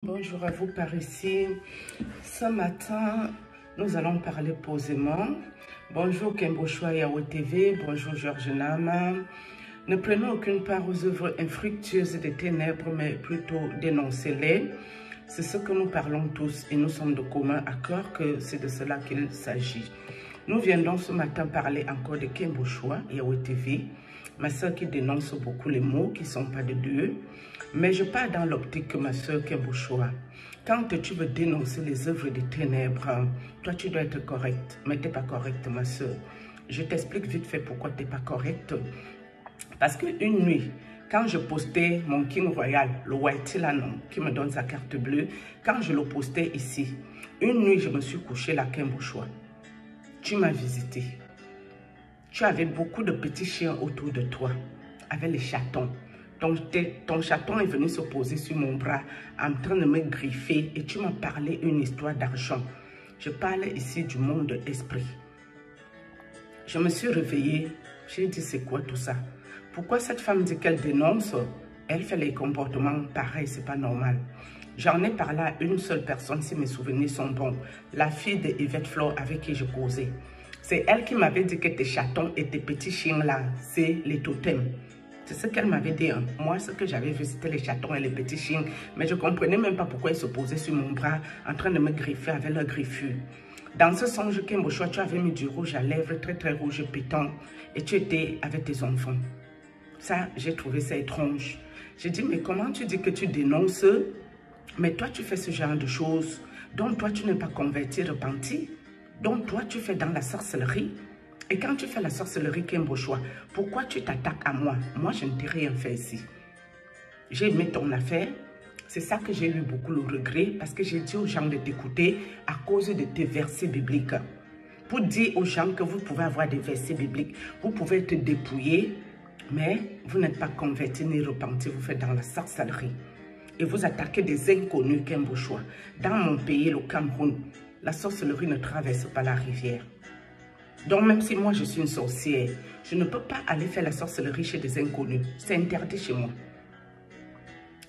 Bonjour à vous par ici. Ce matin, nous allons parler posément. Bonjour Kembochoa Yahweh TV, bonjour Georges Nama. Ne prenons aucune part aux œuvres infructueuses des ténèbres, mais plutôt dénoncez-les. C'est ce que nous parlons tous et nous sommes de commun accord que c'est de cela qu'il s'agit. Nous viendrons ce matin parler encore de Kembochoa Yahweh TV, ma soeur qui dénonce beaucoup les mots qui ne sont pas de Dieu. Mais je pars dans l'optique que ma soeur Kembochoa, quand tu veux dénoncer les œuvres des ténèbres, toi tu dois être correcte, mais tu n'es pas correcte ma soeur. Je t'explique vite fait pourquoi tu n'es pas correcte. Parce qu'une nuit, quand je postais mon King Royal, le Whitey là non, qui me donne sa carte bleue, quand je le postais ici, une nuit je me suis couchée là Kembochoa. Tu m'as visité. Tu avais beaucoup de petits chiens autour de toi, avec les chatons. Ton chaton est venu se poser sur mon bras en train de me griffer et tu m'as parlé une histoire d'argent. Je parle ici du monde de l'esprit. Je me suis réveillée, j'ai dit c'est quoi tout ça? Pourquoi cette femme dit qu'elle dénonce? Elle fait les comportements pareils, c'est pas normal. J'en ai parlé à une seule personne si mes souvenirs sont bons, la fille de Yvette Flore avec qui je causais. C'est elle qui m'avait dit que tes chatons et tes petits chiens là, c'est les totems. C'est ce qu'elle m'avait dit. Hein. Moi, ce que j'avais vu, c'était les chatons et les petits chiens. Mais je ne comprenais même pas pourquoi ils se posaient sur mon bras en train de me griffer avec leur griffure. Dans ce songe, Kembochoa, tu avais mis du rouge à lèvres, très très rouge pétant. Et tu étais avec tes enfants. Ça, j'ai trouvé ça étrange. J'ai dit, mais comment tu dis que tu dénonces? Mais toi, tu fais ce genre de choses. Donc, toi, tu n'es pas converti, repenti. Donc, toi, tu fais dans la sorcellerie. Et quand tu fais la sorcellerie Kembochoa, pourquoi tu t'attaques à moi? Moi, je ne t'ai rien fait ici. J'ai aimé ton affaire. C'est ça que j'ai eu beaucoup le regret parce que j'ai dit aux gens de t'écouter à cause de tes versets bibliques. Pour dire aux gens que vous pouvez avoir des versets bibliques, vous pouvez être dépouillé, mais vous n'êtes pas converti ni repenti, vous faites dans la sorcellerie. Et vous attaquez des inconnus Kembochoa. Dans mon pays, le Cameroun, la sorcellerie ne traverse pas la rivière. Donc même si moi je suis une sorcière, je ne peux pas aller faire la sorcellerie chez des inconnus. C'est interdit chez moi.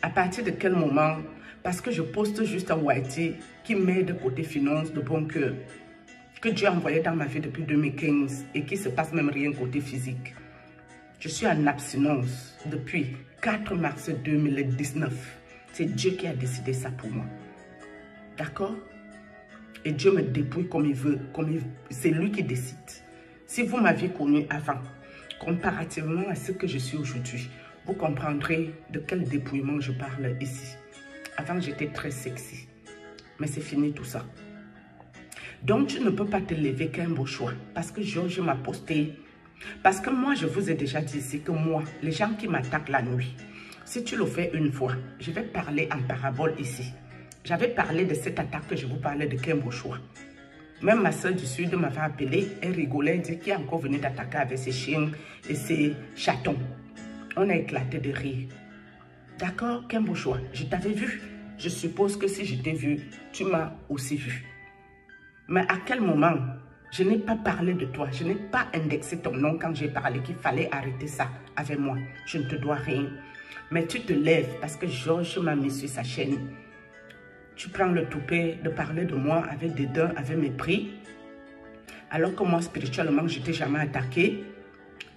À partir de quel moment? Parce que je poste juste un Whitey qui m'aide côté finance de bon cœur. Que Dieu a envoyé dans ma vie depuis 2015 et qui ne se passe même rien côté physique. Je suis en abstinence depuis 4 mars 2019. C'est Dieu qui a décidé ça pour moi. D'accord? Et Dieu me dépouille comme il veut, c'est lui qui décide. Si vous m'aviez connu avant, comparativement à ce que je suis aujourd'hui, vous comprendrez de quel dépouillement je parle ici. Avant, j'étais très sexy. Mais c'est fini tout ça. Donc, tu ne peux pas te lever Kembochoa parce que Georges m'a posté. Parce que moi, je vous ai déjà dit ici que moi, les gens qui m'attaquent la nuit, si tu le fais une fois, je vais parler en parabole ici. J'avais parlé de cette attaque que je vous parlais de Kembochoa. Même ma soeur du Sud m'avait appelé, elle rigolait, elle dit qu'il est encore venu d'attaquer avec ses chiens et ses chatons. On a éclaté de rire. D'accord, Kembochoa, je t'avais vu. Je suppose que si je t'ai vu, tu m'as aussi vu. Mais à quel moment? Je n'ai pas parlé de toi. Je n'ai pas indexé ton nom quand j'ai parlé qu'il fallait arrêter ça avec moi. Je ne te dois rien. Mais tu te lèves parce que Georges m'a mis sur sa chaîne. Tu prends le toupet de parler de moi avec dédain, avec mépris. Alors que moi, spirituellement, je ne t'ai jamais attaqué.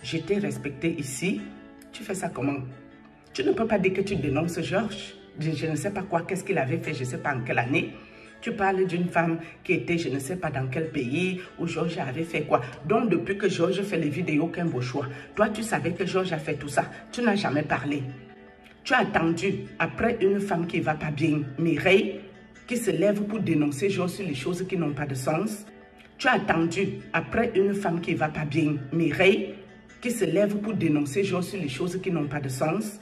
J'étais respecté ici. Tu fais ça comment? Tu ne peux pas dire que tu dénonces Georges. Je ne sais pas quoi, qu'est-ce qu'il avait fait, je ne sais pas en quelle année. Tu parles d'une femme qui était, je ne sais pas dans quel pays, où Georges avait fait quoi. Donc, depuis que Georges fait les vidéos Kembochoa, toi, tu savais que Georges a fait tout ça. Tu n'as jamais parlé. Tu as attendu, après une femme qui ne va pas bien, Mireille, qui se lève pour dénoncer Georges sur les choses qui n'ont pas de sens. Tu as attendu, après une femme qui ne va pas bien, Mireille, qui se lève pour dénoncer Georges sur les choses qui n'ont pas de sens.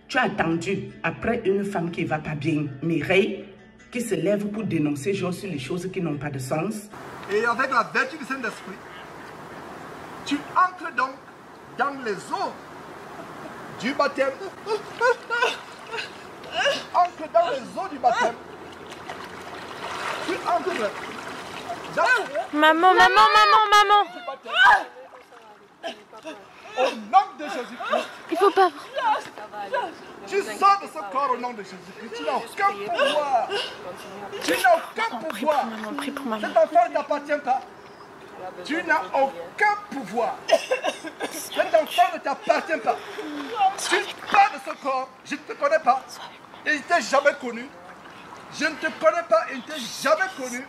Tu as attendu, après une femme qui ne va pas bien, Mireille, qui se lève pour dénoncer Georges sur les choses qui n'ont pas de sens. Et avec la vertu du Saint-Esprit, tu entres donc dans les eaux du baptême. Entre dans les eaux du baptême. Tu entres dans... Maman, maman, maman, maman. au nom de Jésus-Christ. Il faut pas. Tu sors de ce corps au nom de Jésus-Christ. Tu n'as aucun pouvoir. Tu n'as aucun pouvoir. Prie pour maman. Cet enfant ne t'appartient pas. Tu n'as aucun pouvoir. Cet enfant ne t'appartient pas. Tu pars de ce corps. Je ne te connais pas. Et il ne t'a jamais connu. Je ne te connais pas et il ne t'a jamais connu.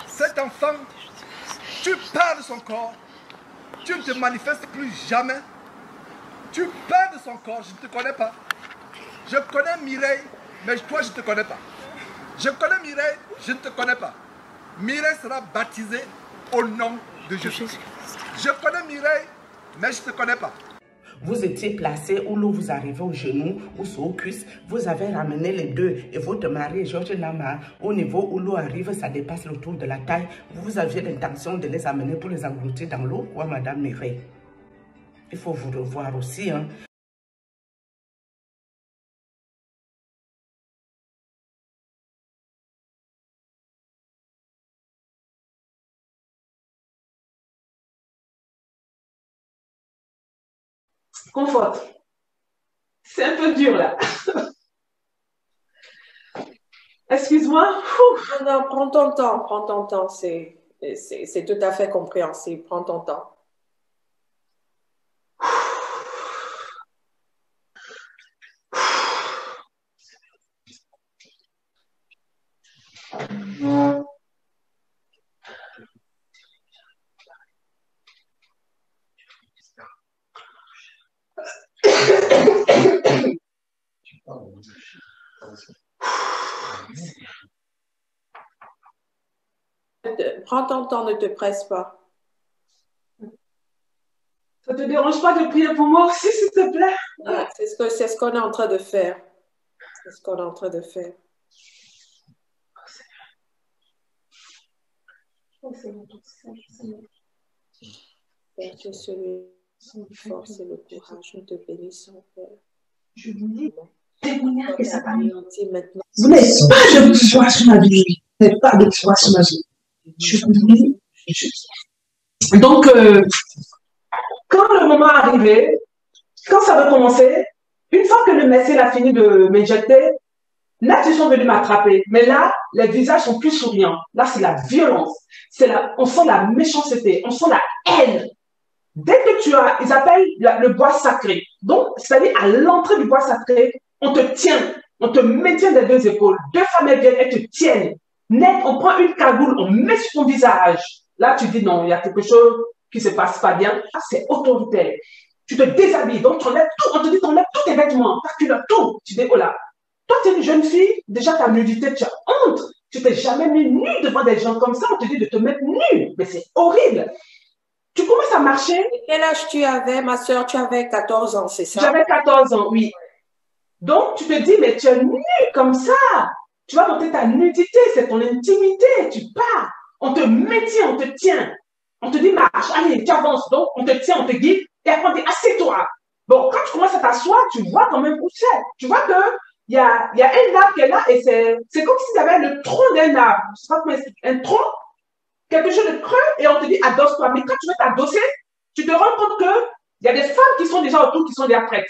Cet enfant, tu pars de son corps. Tu ne te manifestes plus jamais. Tu pars de son corps. Je ne te connais pas. Je connais Mireille, mais toi, je ne te connais pas. Je connais Mireille, je ne te connais pas. Mireille sera baptisée au nom de Jésus. Je connais Mireille, mais je ne te connais pas. Vous étiez placé où l'eau vous arrivait au genou ou sous cuisse. Vous avez ramené les deux et votre mari, Georges Nama, au niveau où l'eau arrive, ça dépasse le tour de la taille. Vous aviez l'intention de les amener pour les engloutir dans l'eau. Quoi, Madame Mireille? Il faut vous revoir aussi, hein. Conforte. C'est un peu dur là. Excuse-moi. Non, prends ton temps, prends ton temps. C'est tout à fait compréhensible. Prends ton temps. Prends ton temps, ne te presse pas. Ça te dérange pas de prier pour moi aussi, s'il te plaît? Ah, c'est ce qu'on est en train de faire. C'est ce qu'on est en train de faire. Père, tu es celui qui force et le courage. Nous te bénissons, Père. Je vous dis, témoignage que ça va. Vous n'avez pas de pouvoir sur ma vie. Vous n'avez pas de pouvoir sur ma vie. Je vous dis, donc, quand le moment est arrivé, quand ça va commencer, une fois que le médecin a fini de m'injecter, là, ils sont venus m'attraper. Mais là, les visages sont plus souriants. Là, c'est la violence. On sent la méchanceté. On sent la haine. Dès que ils appellent le bois sacré. Donc, c'est-à-dire à l'entrée du bois sacré, on te tient. On te maintient des deux épaules. Deux femmes viennent, elles te tiennent. Net, on prend une cagoule, on met sur ton visage. Là, tu dis non, il y a quelque chose qui se passe pas bien. Ah, c'est autoritaire. Tu te déshabilles, donc tu enlèves tout. On te dit, tu enlèves tous tes vêtements. Tu as tout. Tu dis, oh là, toi, tu es une jeune fille, déjà ta nudité, tu as honte. Tu t'es jamais mis nue devant des gens comme ça. On te dit de te mettre nue. Mais c'est horrible. Tu commences à marcher. Et quel âge tu avais, ma soeur? Tu avais 14 ans, c'est ça? J'avais 14 ans, oui. Donc, tu te dis, mais tu es nue comme ça. Tu vas monter ta nudité, c'est ton intimité. Tu pars. On te maintient, on te tient. On te dit, marche, allez, tu avances. Donc, on te tient, on te guide. Et après, on te dit, assieds-toi. Bon, quand tu commences à t'asseoir, tu vois quand même où c'est. Tu vois qu'il y a un arbre qui est là et c'est comme s'il y avait le tronc d'un arbre. Je ne sais pas comment expliquer. Un tronc, quelque chose de creux, et on te dit, adosse-toi. Mais quand tu veux t'adosser, tu te rends compte qu'il y a des femmes qui sont déjà autour, qui sont déjà prêtes.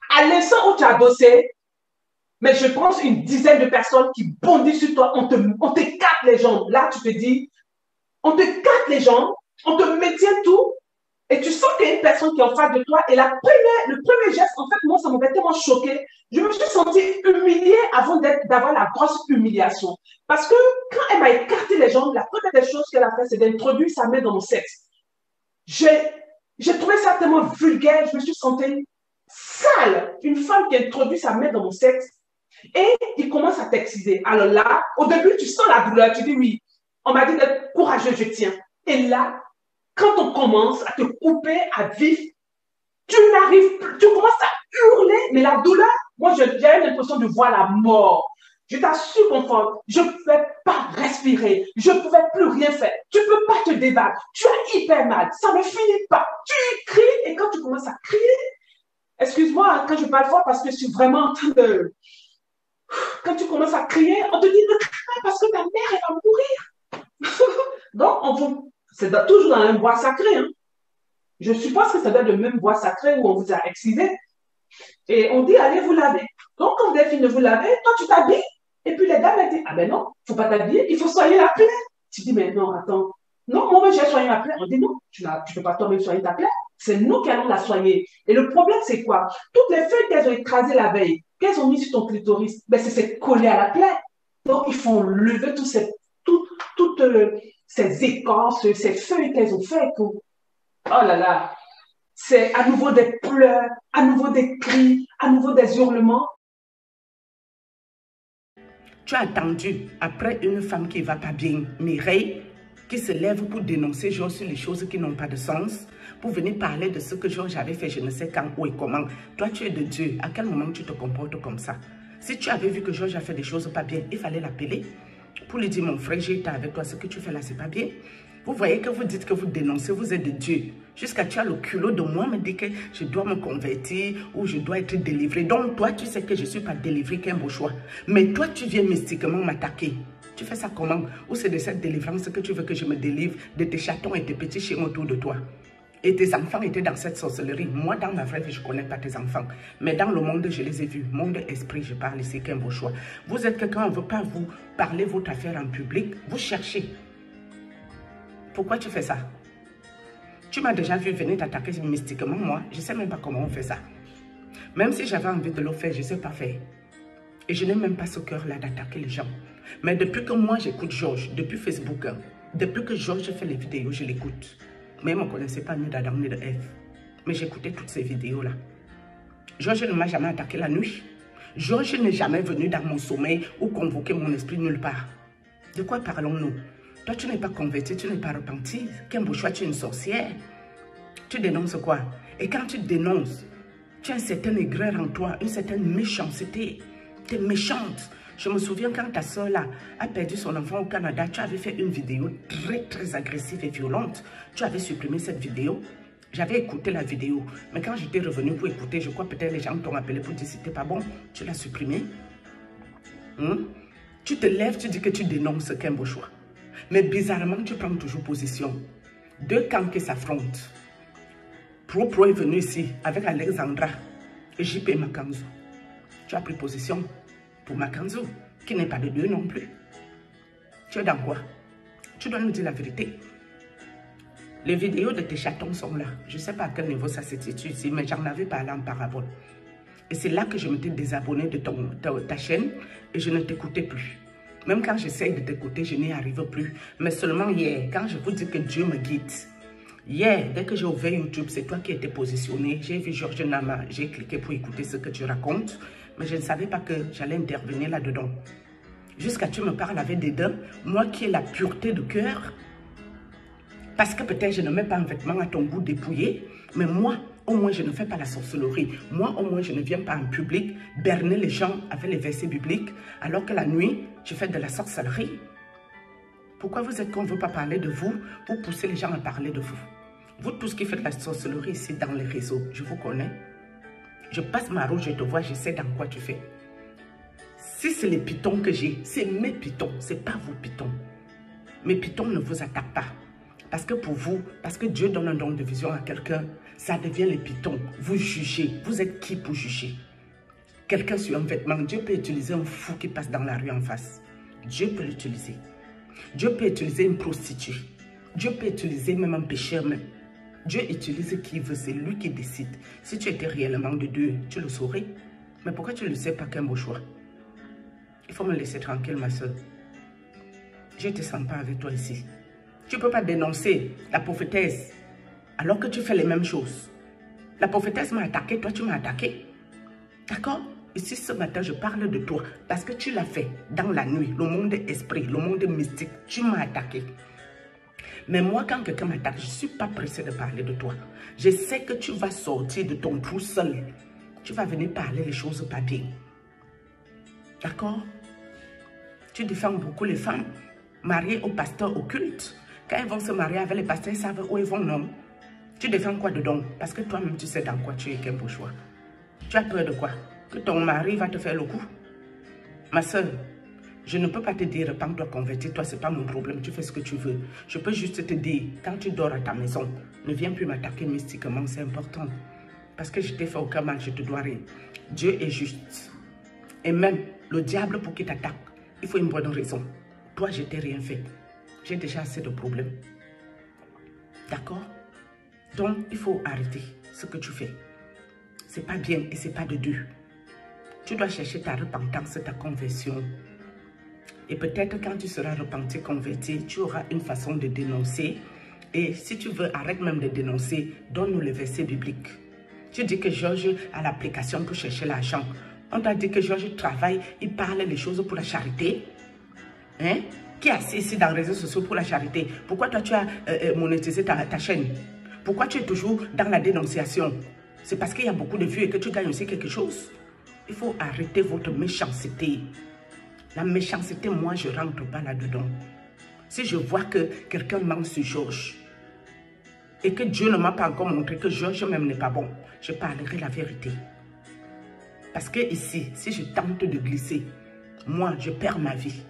À l'instant où tu as adossé, mais je pense une dizaine de personnes qui bondissent sur toi, on te capte les jambes. Là, tu te dis, on te capte les jambes, on te maintient tout, et tu sens qu'il y a une personne qui est en face de toi, et le premier geste, en fait, moi, ça m'avait tellement choqué. Je me suis sentie humiliée avant d'avoir la grosse humiliation. Parce que quand elle m'a écarté les jambes, la première des choses qu'elle a fait, c'est d'introduire sa main dans mon sexe. J'ai trouvé ça tellement vulgaire, je me suis sentie sale. Une femme qui introduit sa main dans mon sexe, et il commence à t'exciter. Alors là, au début, tu sens la douleur, tu dis oui. On m'a dit d'être courageux, je tiens. Et là, quand on commence à te couper à vif, tu n'arrives plus, tu commences à hurler, mais la douleur, moi, j'avais l'impression de voir la mort. Je t'assure, Confort, je ne pouvais pas respirer, je ne pouvais plus rien faire. Tu ne peux pas te débattre, tu as hyper mal, ça ne finit pas. Tu cries, et quand tu commences à crier, excuse-moi quand je parle fort parce que je suis vraiment en train de... Quand tu commences à crier, on te dit ne crie pas parce que ta mère, elle va mourir. Donc, c'est toujours dans un bois sacré. Hein. Je suppose que ça doit être le même bois sacré où on vous a excisé. Et on dit, allez vous laver. Donc, quand vous avez fini de vous laver, toi, tu t'habilles. Et puis, les dames, elles disent, ah ben non, il ne faut pas t'habiller, il faut soigner la plaie. Tu dis, mais non, attends. Non, moi, j'ai soigné ma plaie. On dit, non, tu ne peux pas toi-même soigner ta plaie. C'est nous qui allons la soigner. Et le problème, c'est quoi? Toutes les feuilles qu'elles ont écrasées la veille, qu'elles ont mis sur ton clitoris, ben, c'est collé à la plaie. Donc, il faut lever toutes ces écorces, ces feuilles qu'elles ont fait. Oh là là, c'est à nouveau des pleurs, à nouveau des cris, à nouveau des hurlements. Tu as attendu, après une femme qui ne va pas bien, Mireille, qui se lève pour dénoncer Georges sur les choses qui n'ont pas de sens, pour venir parler de ce que Georges avait fait, je ne sais quand, où et comment. Toi, tu es de Dieu. À quel moment tu te comportes comme ça? Si tu avais vu que Georges a fait des choses pas bien, il fallait l'appeler pour lui dire, mon frère, j'ai été avec toi, ce que tu fais là, c'est pas bien. Vous voyez que vous dites que vous dénoncez, vous êtes de Dieu. Jusqu'à tu as le culot de moi me dire que je dois me convertir ou je dois être délivré. Donc toi, tu sais que je ne suis pas délivré, qu'un beau choix. Mais toi, tu viens mystiquement m'attaquer. Tu fais ça comment? Ou c'est de cette délivrance que tu veux que je me délivre de tes chatons et tes petits chiens autour de toi? Et tes enfants étaient dans cette sorcellerie. Moi, dans ma vraie vie, je ne connais pas tes enfants. Mais dans le monde, je les ai vus. Monde esprit, je parle ici, qu'un beau choix. Vous êtes quelqu'un, on ne veut pas vous parler votre affaire en public. Vous cherchez. Pourquoi tu fais ça? Tu m'as déjà vu venir t'attaquer mystiquement, moi. Je ne sais même pas comment on fait ça. Même si j'avais envie de le faire, je ne sais pas faire. Et je n'ai même pas ce cœur-là d'attaquer les gens. Mais depuis que moi, j'écoute Georges, depuis Facebook, depuis que Georges fait les vidéos, je l'écoute. Mais il ne me connaissait pas ni d'Adam ni de Ève. Mais j'écoutais toutes ces vidéos-là. Georges ne m'a jamais attaqué la nuit. Georges n'est jamais venu dans mon sommeil ou convoquer mon esprit nulle part. De quoi parlons-nous? Toi, tu n'es pas converti, tu n'es pas repenti. Qu'un beau choix, tu es une sorcière. Tu dénonces quoi? Et quand tu dénonces, tu as une certaine aigreur en toi, une certaine méchanceté. Tu es méchante. Je me souviens quand ta soeur là a perdu son enfant au Canada, tu avais fait une vidéo très agressive et violente. Tu avais supprimé cette vidéo. J'avais écouté la vidéo. Mais quand j'étais revenue pour écouter, je crois peut-être les gens t'ont appelé pour dire que c'était pas bon. Tu l'as supprimé. Tu te lèves, tu dis que tu dénonces qu'un beau choix. Mais bizarrement, tu prends toujours position. Deux camps qui s'affrontent. Pro est venu ici avec Alexandra et JP Makanzo. Tu as pris position pour Makanzo, qui n'est pas de Dieu non plus. Tu es dans quoi? Tu dois nous dire la vérité. Les vidéos de tes chatons sont là. Je ne sais pas à quel niveau ça se situe ici, mais j'en avais parlé en parabole. Et c'est là que je m'étais désabonné de ta chaîne et je ne t'écoutais plus. Même quand j'essaye de t'écouter, je n'y arrive plus. Mais seulement hier, quand je vous dis que Dieu me guide, hier, dès que j'ai ouvert YouTube, c'est toi qui étais positionné. J'ai vu Georges Nama, j'ai cliqué pour écouter ce que tu racontes. Mais je ne savais pas que j'allais intervenir là-dedans. Jusqu'à tu me parles avec des dents, moi qui ai la pureté de cœur. Parce que peut-être je ne mets pas un vêtement à ton goût dépouillé. Mais moi, au moins, je ne fais pas la sorcellerie. Moi, au moins, je ne viens pas en public berner les gens avec les versets bibliques, alors que la nuit, je fais de la sorcellerie. Pourquoi vous êtes qu'on ne veut pas parler de vous? Vous poussez les gens à parler de vous. Vous tous qui faites la sorcellerie ici dans les réseaux, je vous connais. Je passe ma roue, je te vois, je sais dans quoi tu fais. Si c'est les pitons que j'ai, c'est mes pitons, ce n'est pas vos pitons. Mes pitons ne vous attaquent pas. Parce que pour vous, parce que Dieu donne un don de vision à quelqu'un, ça devient les pitons. Vous jugez. Vous êtes qui pour juger? Quelqu'un sur un vêtement, Dieu peut utiliser un fou qui passe dans la rue en face. Dieu peut l'utiliser. Dieu peut utiliser une prostituée. Dieu peut utiliser même un pécheur même. Dieu utilise qui veut, c'est lui qui décide. Si tu étais réellement de Dieu, tu le saurais. Mais pourquoi tu ne le sais pas qu'un beau choix? Il faut me laisser tranquille, ma soeur. Je ne te sens pas avec toi ici. Tu ne peux pas dénoncer la prophétesse alors que tu fais les mêmes choses. La prophétesse m'a attaqué, toi tu m'as attaqué. D'accord? Ici ce matin je parle de toi parce que tu l'as fait dans la nuit, le monde esprit, le monde mystique. Tu m'as attaqué. Mais moi quand quelqu'un m'attaque, je ne suis pas pressée de parler de toi. Je sais que tu vas sortir de ton trou seul. Tu vas venir parler les choses pas bien. D'accord? Tu défends beaucoup les femmes mariées au pasteur occulte. Quand ils vont se marier avec les pasteurs, ils savent où ils vont, non? Tu défends quoi dedans? Parce que toi-même, tu sais dans quoi tu es, qu'un beau choix. Tu as peur de quoi? Que ton mari va te faire le coup? Ma soeur, Je ne peux pas te dire, repends-toi, convertis-toi, ce n'est pas mon problème, tu fais ce que tu veux. Je peux juste te dire, quand tu dors à ta maison, ne viens plus m'attaquer mystiquement, c'est important. Parce que je t'ai fait aucun mal, je te dois rien. Dieu est juste. Et même le diable, pour qu'il t'attaque, il faut une bonne raison. Toi, je t'ai rien fait. J'ai déjà assez de problèmes. D'accord? Donc, il faut arrêter ce que tu fais. C'est pas bien et c'est pas de Dieu. Tu dois chercher ta repentance, ta conversion. Et peut-être quand tu seras repenti, converti, tu auras une façon de dénoncer. Et si tu veux, arrête même de dénoncer, donne-nous les versets bibliques. Tu dis que Georges a l'application pour chercher l'argent. On t'a dit que Georges travaille, il parle les choses pour la charité. Hein? Qui est assis ici dans les réseaux sociaux pour la charité? Pourquoi toi tu as monétisé ta chaîne? Pourquoi tu es toujours dans la dénonciation? C'est parce qu'il y a beaucoup de vues et que tu gagnes aussi quelque chose. Il faut arrêter votre méchanceté. La méchanceté, moi, je ne rentre pas là-dedans. Si je vois que quelqu'un ment sur Georges et que Dieu ne m'a pas encore montré que Georges même n'est pas bon, je parlerai la vérité. Parce que ici, si je tente de glisser, moi, je perds ma vie.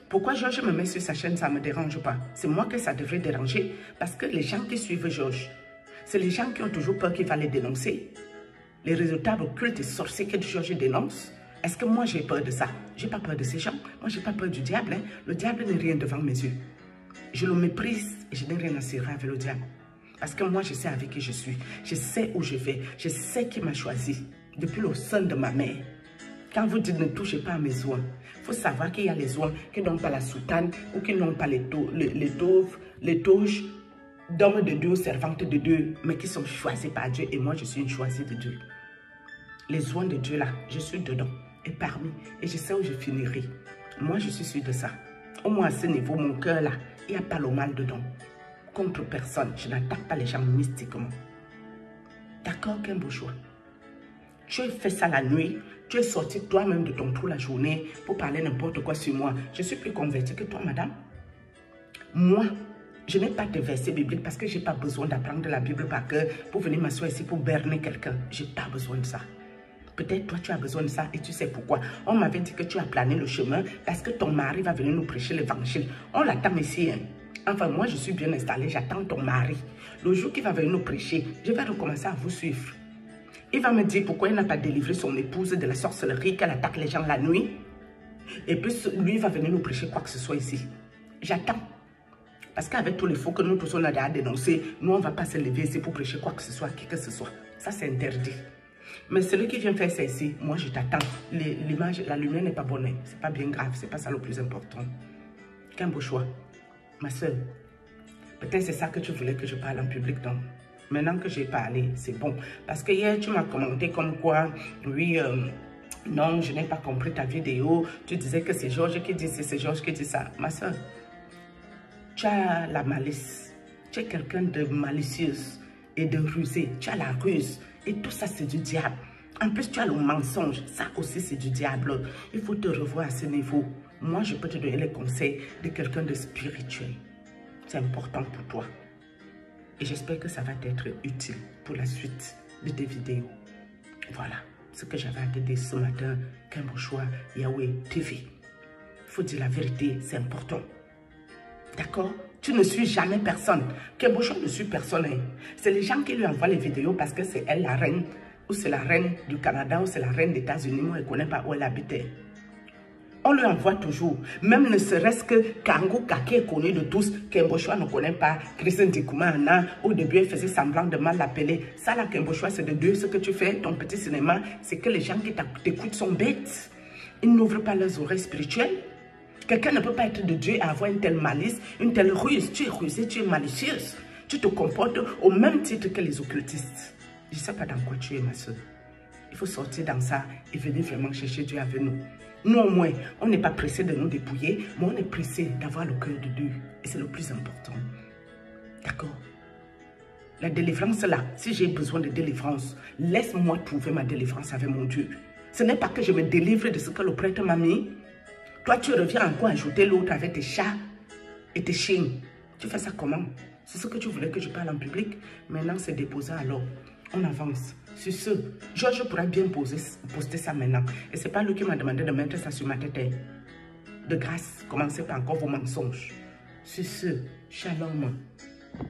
Pourquoi Georges me met sur sa chaîne, ça ne me dérange pas. C'est moi que ça devrait déranger. Parce que les gens qui suivent Georges, c'est les gens qui ont toujours peur qu'il va les dénoncer. Les résultats occultes et sorciers que Georges dénonce. Est-ce que moi j'ai peur de ça? Je n'ai pas peur de ces gens. Moi, je n'ai pas peur du diable. Hein. Le diable n'est rien devant mes yeux. Je le méprise et je n'ai rien à cirer avec le diable. Parce que moi, je sais avec qui je suis. Je sais où je vais. Je sais qui m'a choisi. Depuis le sein de ma mère. Quand vous dites ne touchez pas à mes oins, il faut savoir qu'il y a les oins qui n'ont pas la soutane ou qui n'ont pas les toges d'hommes de Dieu, servantes de Dieu, mais qui sont choisis par Dieu. Et moi, je suis une choisie de Dieu. Les oins de Dieu là, je suis dedans et parmi. Et je sais où je finirai. Moi, je suis sûre de ça. Au moins à ce niveau, mon cœur là, il n'y a pas le mal dedans. Contre personne, je n'attaque pas les gens mystiquement. D'accord, qu'un beau choix. Tu as fait ça la nuit, tu es sorti toi-même de ton trou la journée pour parler n'importe quoi sur moi. Je suis plus convertie que toi, madame. Moi, je n'ai pas de versets bibliques parce que je n'ai pas besoin d'apprendre la Bible par cœur pour venir m'asseoir ici pour berner quelqu'un. Je n'ai pas besoin de ça. Peut-être toi, tu as besoin de ça et tu sais pourquoi. On m'avait dit que tu as plané le chemin parce que ton mari va venir nous prêcher l'évangile. On l'attend ici. Hein. Enfin, moi, je suis bien installée, j'attends ton mari. Le jour qu'il va venir nous prêcher, je vais recommencer à vous suivre. Il va me dire pourquoi il n'a pas délivré son épouse de la sorcellerie, qu'elle attaque les gens la nuit. Et puis, lui, il va venir nous prêcher quoi que ce soit ici. J'attends. Parce qu'avec tous les faux que nous tous on a déjà dénoncés, nous, on ne va pas se lever ici pour prêcher quoi que ce soit, qui que ce soit. Ça, c'est interdit. Mais celui qui vient faire ça ici, moi, je t'attends. L'image, la lumière n'est pas bonne. Ce n'est pas bien grave. Ce n'est pas ça le plus important. Qu'un beau choix. Ma soeur, peut-être c'est ça que tu voulais que je parle en public, non? Maintenant que j'ai parlé, c'est bon. Parce que hier, tu m'as commenté comme quoi, oui, non, je n'ai pas compris ta vidéo. Tu disais que c'est Georges qui dit c'est Georges qui dit ça. Ma soeur, tu as la malice. Tu es quelqu'un de malicieuse et de rusé. Tu as la ruse. Et tout ça, c'est du diable. En plus, tu as le mensonge. Ça aussi, c'est du diable. Il faut te revoir à ce niveau. Moi, je peux te donner les conseils de quelqu'un de spirituel. C'est important pour toi. Et j'espère que ça va t'être utile pour la suite de tes vidéos. Voilà ce que j'avais à te dire ce matin. Qu'un beau choix, Yahweh TV. Il faut dire la vérité, c'est important. D'accord? Tu ne suis jamais personne. Qu'un beau choix ne suit personne. Hein. C'est les gens qui lui envoient les vidéos parce que c'est elle la reine, ou c'est la reine du Canada, ou c'est la reine des États-Unis. Moi, elle ne connaît pas où elle habitait. On lui envoie toujours, même ne serait-ce que Kangou Kake est connu de tous, Kembochoa ne connaît pas, Christine Dikoumana, au début elle faisait semblant de mal l'appeler. Ça là, Kembochoa, c'est de Dieu, ce que tu fais, ton petit cinéma, c'est que les gens qui t'écoutent sont bêtes. Ils n'ouvrent pas leurs oreilles spirituelles. Quelqu'un ne peut pas être de Dieu et avoir une telle malice, une telle ruse. Tu es rusée, tu es malicieuse. Tu te comportes au même titre que les occultistes. Je ne sais pas dans quoi tu es, ma soeur. Il faut sortir dans ça et venir vraiment chercher Dieu avec nous. Nous, au moins, on n'est pas pressé de nous dépouiller, mais on est pressé d'avoir le cœur de Dieu. Et c'est le plus important. D'accord? La délivrance là, si j'ai besoin de délivrance, laisse-moi trouver ma délivrance avec mon Dieu. Ce n'est pas que je me délivre de ce que le prêtre m'a mis. Toi, tu reviens encore ajouter l'autre avec tes chats et tes chiens. Tu fais ça comment? C'est ce que tu voulais que je parle en public? Maintenant, c'est déposé alors. On avance. Sur ce, Georges pourra bien poster ça maintenant. Et ce n'est pas lui qui m'a demandé de mettre ça sur ma tête. De grâce, commencez pas encore vos mensonges. Sur ce, shalom.